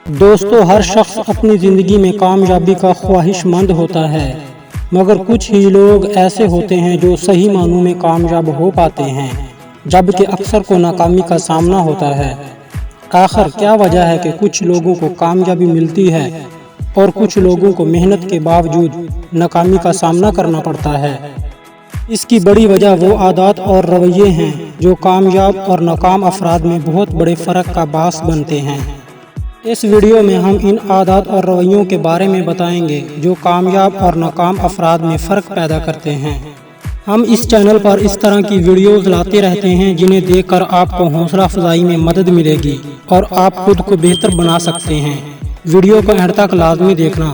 دوستو، ہر شخص اپنی زندگی میں کامیابی کا خواہش مند ہوتا ہے، مگر کچھ ہی لوگ ایسے ہوتے ہیں جو صحیح معنوں میں کامیاب ہو پاتے ہیں، جبکہ اکثر کو ناکامی کا سامنا ہوتا ہے۔ آخر کیا وجہ ہے کہ کچھ لوگوں کو کامیابی ملتی ہے اور کچھ لوگوں کو محنت کے باوجود ناکامی کا سامنا کرنا پڑتا ہے؟ اس کی بڑی وجہ وہ عادات اور رویے ہیں جو کامیاب اور ناکام افراد میں بہت بڑے فرق کا باعث بنتے ہیں۔ اس ویڈیو میں ہم ان عادات اور رویوں کے بارے میں بتائیں گے جو کامیاب اور ناکام افراد میں فرق پیدا کرتے ہیں۔ ہم اس چینل پر اس طرح کی ویڈیوز لاتے رہتے ہیں جنہیں دیکھ کر آپ کو حوصلہ افزائی میں مدد ملے گی اور آپ خود کو بہتر بنا سکتے ہیں۔ ویڈیو کو اینڈ تک لازمی دیکھنا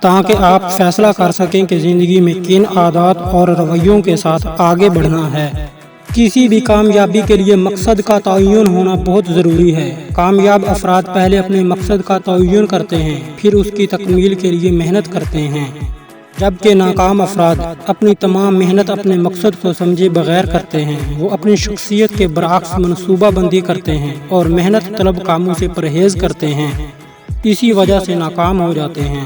تاکہ آپ فیصلہ کر سکیں کہ زندگی میں کن عادات اور رویوں کے ساتھ آگے بڑھنا ہے۔ کسی بھی کامیابی کے لیے مقصد کا تعین ہونا بہت ضروری ہے۔ کامیاب افراد پہلے اپنے مقصد کا تعین کرتے ہیں، پھر اس کی تکمیل کے لیے محنت کرتے ہیں، جبکہ ناکام افراد اپنی تمام محنت اپنے مقصد کو سمجھے بغیر کرتے ہیں۔ وہ اپنی شخصیت کے برعکس منصوبہ بندی کرتے ہیں اور محنت طلب کاموں سے پرہیز کرتے ہیں، اسی وجہ سے ناکام ہو جاتے ہیں۔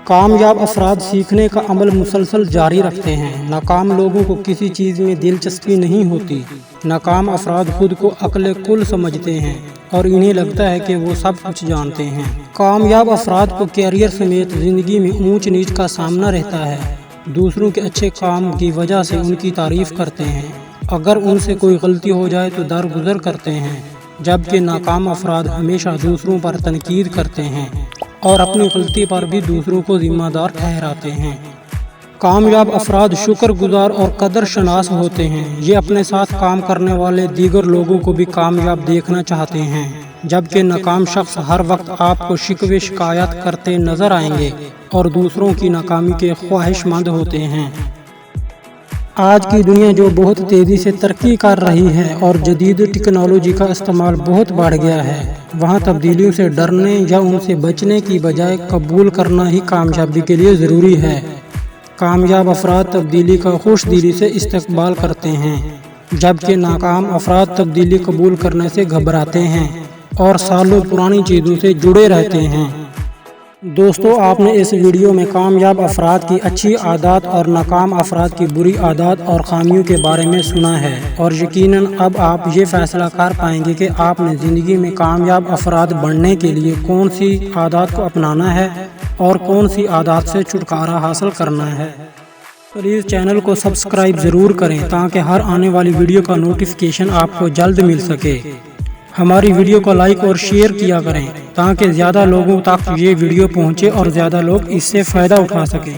کامیاب افراد سیکھنے کا عمل مسلسل جاری رکھتے ہیں۔ ناکام لوگوں کو کسی چیز میں دلچسپی نہیں ہوتی۔ ناکام افراد خود کو عقل کل سمجھتے ہیں اور انہیں لگتا ہے کہ وہ سب کچھ جانتے ہیں۔ کامیاب افراد کو کیریئر سمیت زندگی میں اونچ نیچ کا سامنا رہتا ہے۔ دوسروں کے اچھے کام کی وجہ سے ان کی تعریف کرتے ہیں، اگر ان سے کوئی غلطی ہو جائے تو درگزر کرتے ہیں، جبکہ ناکام افراد ہمیشہ دوسروں پر تنقید کرتے ہیں اور اپنی غلطی پر بھی دوسروں کو ذمہ دار ٹھہراتے ہیں۔ کامیاب افراد شکر گزار اور قدر شناس ہوتے ہیں۔ یہ اپنے ساتھ کام کرنے والے دیگر لوگوں کو بھی کامیاب دیکھنا چاہتے ہیں، جبکہ ناکام شخص ہر وقت آپ کو شکوے شکایت کرتے نظر آئیں گے اور دوسروں کی ناکامی کے خواہش مند ہوتے ہیں۔ آج کی دنیا جو بہت تیزی سے ترقی کر رہی ہے اور جدید ٹیکنالوجی کا استعمال بہت بڑھ گیا ہے، وہاں تبدیلیوں سے ڈرنے یا ان سے بچنے کی بجائے قبول کرنا ہی کامیابی کے لیے ضروری ہے۔ کامیاب افراد تبدیلی کا خوش دلی سے استقبال کرتے ہیں، جبکہ ناکام افراد تبدیلی قبول کرنے سے گھبراتے ہیں اور سالوں پرانی چیزوں سے جڑے رہتے ہیں۔ دوستو، آپ نے اس ویڈیو میں کامیاب افراد کی اچھی عادات اور ناکام افراد کی بری عادات اور خامیوں کے بارے میں سنا ہے، اور یقیناً اب آپ یہ فیصلہ کر پائیں گے کہ آپ نے زندگی میں کامیاب افراد بننے کے لیے کون سی عادات کو اپنانا ہے اور کون سی عادات سے چھٹکارا حاصل کرنا ہے۔ پلیز چینل کو سبسکرائب ضرور کریں تاکہ ہر آنے والی ویڈیو کا نوٹیفیکیشن آپ کو جلد مل سکے۔ ہماری ویڈیو کو لائک اور شیئر کیا کریں تاکہ زیادہ لوگوں تک یہ ویڈیو پہنچے اور زیادہ لوگ اس سے فائدہ اٹھا سکیں۔